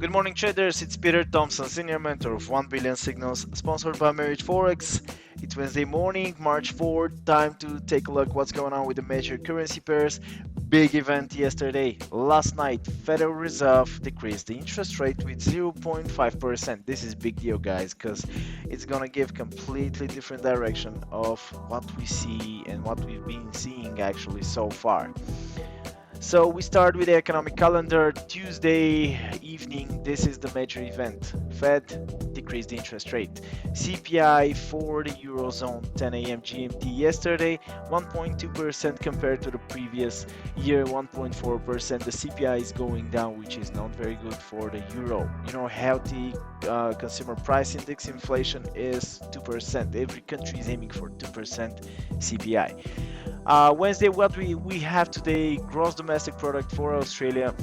Good morning, traders. It's Peter Thompson, Senior Mentor of 1 Billion Signals, sponsored by Marriage Forex. It's Wednesday morning, March 4th. Time to take a look what's going on with the major currency pairs. Big event yesterday. Last night, Federal Reserve decreased the interest rate with 0.5%. This is big deal, guys, because it's gonna give completely different direction of what we see and what we've been seeing actually so far. So we start with the economic calendar. Tuesday evening, this is the major event. Fed decreased the interest rate. CPI for the Eurozone 10 a.m. GMT yesterday, 1.2% compared to the previous year, 1.4%. The CPI is going down, which is not very good for the euro. Healthy consumer price index inflation is 2%. Every country is aiming for 2% CPI. Wednesday, what we have today, gross domestic product for Australia.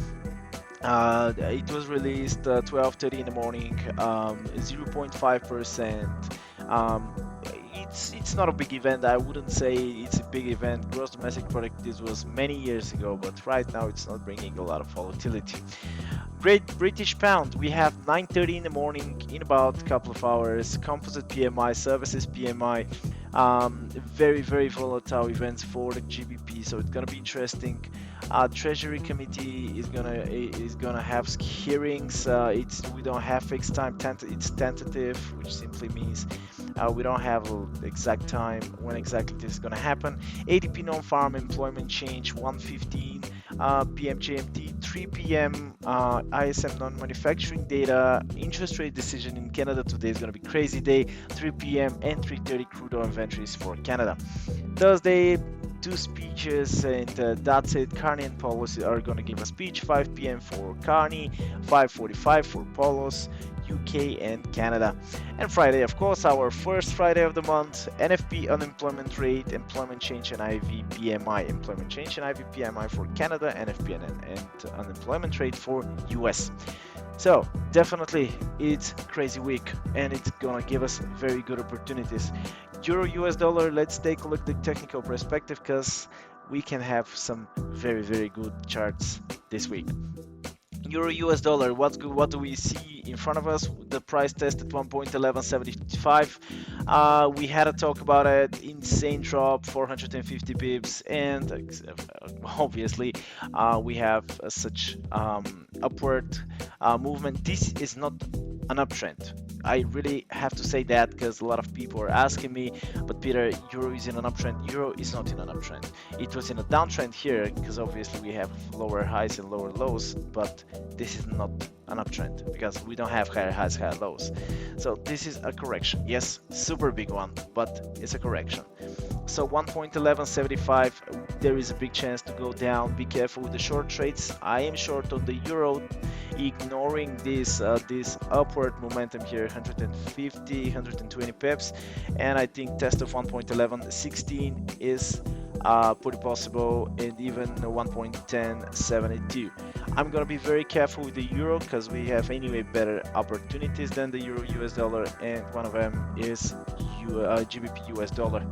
It was released 12:30 in the morning, 0.5%. It's not a big event. I wouldn't say it's a big event. Gross domestic product, this was many years ago, but right now it's not bringing a lot of volatility. Great British Pound, we have 9:30 in the morning, in about a couple of hours. Composite PMI, services PMI, very volatile events for the GBP, so it's gonna be interesting. Treasury Committee is gonna have hearings. We don't have fixed time. It's tentative, which simply means we don't have an exact time when exactly this is gonna happen. ADP non-farm employment change 1:15 p.m. GMT, 3 p.m. ISM non-manufacturing data. Interest rate decision in Canada today is gonna be crazy day. 3 p.m. and 3:30 crude oil inventories for Canada. Thursday, two speeches, and that's it. Carney and Polos are going to give a speech. 5 p.m. for Carney, 5:45 for Polos, UK and Canada. And Friday, of course, our first Friday of the month, NFP unemployment rate, employment change and IV PMI. Employment change and IV PMI for Canada, NFP and unemployment rate for US. So definitely it's crazy week, and it's gonna give us very good opportunities. Euro US dollar, let's take a look at the technical perspective, because we can have some very good charts this week. Euro US dollar, what do we see in front of us? The price tested 1.1175. We had a talk about it, insane drop, 450 pips, and obviously we have such upward movement. This is not an uptrend. I really have to say that, because a lot of people are asking me, but Peter, Euro is in an uptrend. Euro is not in an uptrend. It was in a downtrend here, because obviously we have lower highs and lower lows, but this is not an uptrend because we don't have higher highs, higher lows. So this is a correction. Yes, super big one, but it's a correction. So 1.1175, there is a big chance to go down. Be careful with the short trades. I am short on the euro, ignoring this upward momentum here, 150, 120 pips, and I think test of 1.1116 is pretty possible, and even 1.1072. I'm gonna be very careful with the euro, because we have anyway better opportunities than the euro US dollar, and one of them is GBP US dollar.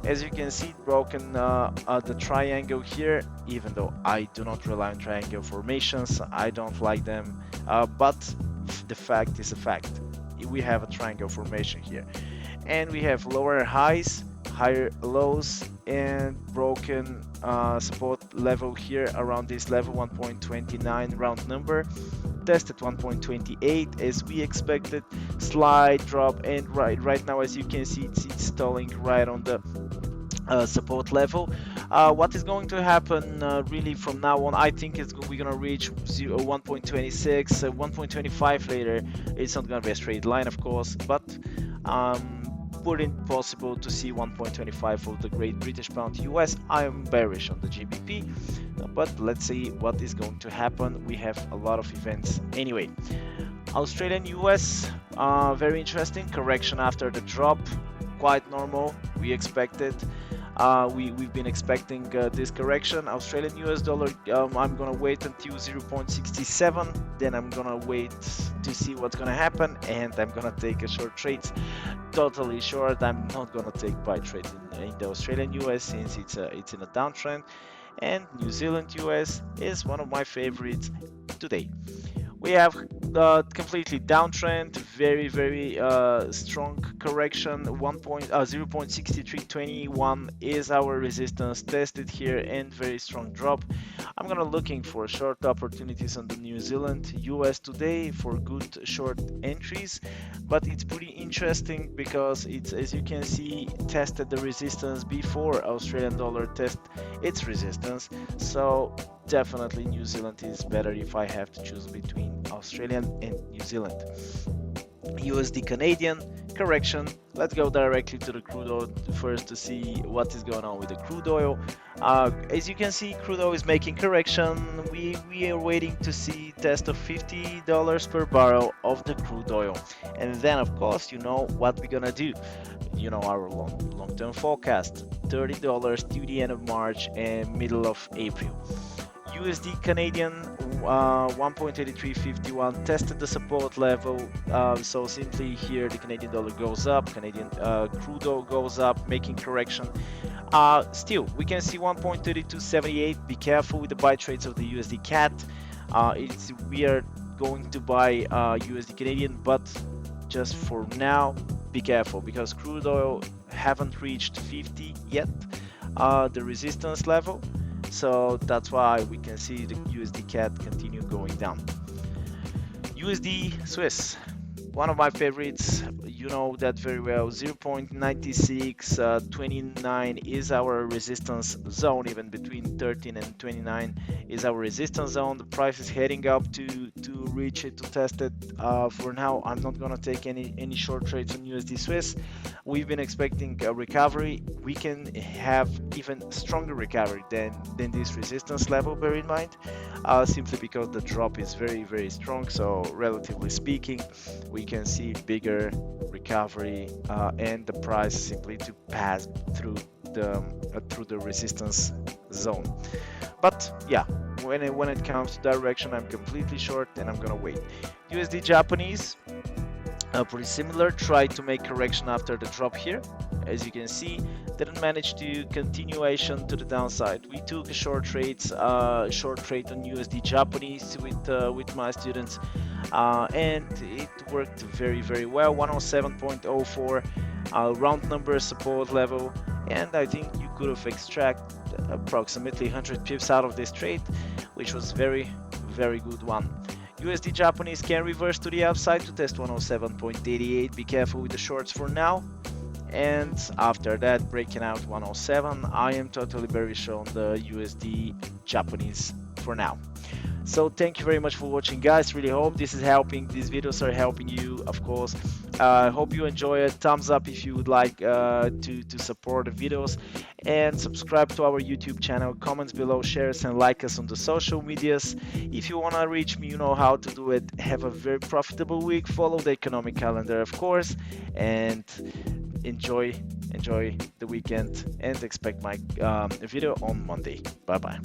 As you can see, broken the triangle here, even though I do not rely on triangle formations. I don't like them, but the fact is a fact. We have a triangle formation here, and we have lower highs, higher lows, and broken support level here around this level, 1.29 round number. Tested 1.28 as we expected. Slight drop, and right now, as you can see, it's stalling right on the support level. What is going to happen really from now on? I think we're gonna reach 1.26, 1.25 later. It's not gonna be a straight line, of course, but wouldn't possible to see 1.25 for the Great British Pound US. I am bearish on the GBP, but let's see what is going to happen. We have a lot of events anyway. Australian US, very interesting correction after the drop, quite normal. We expected. We've been expecting this correction. Australian US dollar, I'm gonna wait until 0.67, then I'm gonna wait to see what's gonna happen, and I'm gonna take a short trade. Totally short. I'm not gonna take buy trade in the Australian US, since it's in a downtrend, and New Zealand US is one of my favorites today. We have completely downtrend, very strong correction. 0.6321 is our resistance tested here, and very strong drop. I'm gonna looking for short opportunities on the New Zealand US today for good short entries, but it's pretty interesting because it's, as you can see, tested the resistance before Australian dollar test its resistance. So definitely New Zealand is better if I have to choose between Australian and New Zealand. USD Canadian correction. Let's go directly to the crude oil first to see what is going on with the crude oil. As you can see, crude oil is making correction. We are waiting to see test of $50 per barrel of the crude oil, and then of course you know what we're gonna do. You know our long-term forecast: $30 to the end of March and middle of April. USD Canadian 1.8351 tested the support level. So simply here the Canadian dollar goes up, Canadian crude oil goes up, making correction. Still, we can see 1.3278. Be careful with the buy trades of the USD CAD. We are going to buy USD Canadian, but just for now, be careful because crude oil haven't reached 50 yet, the resistance level. So that's why we can see the USD CAD continue going down. USD Swiss, one of my favorites, you know that very well. 0.9629 is our resistance zone. Even between 13 and 29 is our resistance zone. The price is heading up to reach it, to test it. For now, I'm not gonna take any short trades on USD Swiss. We've been expecting a recovery. We can have even stronger recovery than this resistance level, bear in mind, simply because the drop is very strong. So relatively speaking, we can see bigger recovery and the price simply to pass through the resistance zone. But yeah, when it comes to direction, I'm completely short and I'm gonna wait. USD Japanese, pretty similar, tried to make correction after the drop here. As you can see, didn't manage to continuation to the downside. We took a short trade on USD Japanese with my students, and it worked very well. 107.04 round number support level, and I think you could have extracted approximately 100 pips out of this trade, which was very good one. USD Japanese can reverse to the upside to test 107.88. Be careful with the shorts for now. And after that, breaking out 107, I am totally bearish on the USD Japanese for now. So thank you very much for watching, guys. Really hope this is helping. These videos are helping you, of course. Hope you enjoy it. Thumbs up if you would like to support the videos, and subscribe to our YouTube channel. Comments below, share us, and like us on the social medias. If you want to reach me, you know how to do it. Have a very profitable week. Follow the economic calendar, of course, and enjoy the weekend, and expect my video on Monday. Bye bye.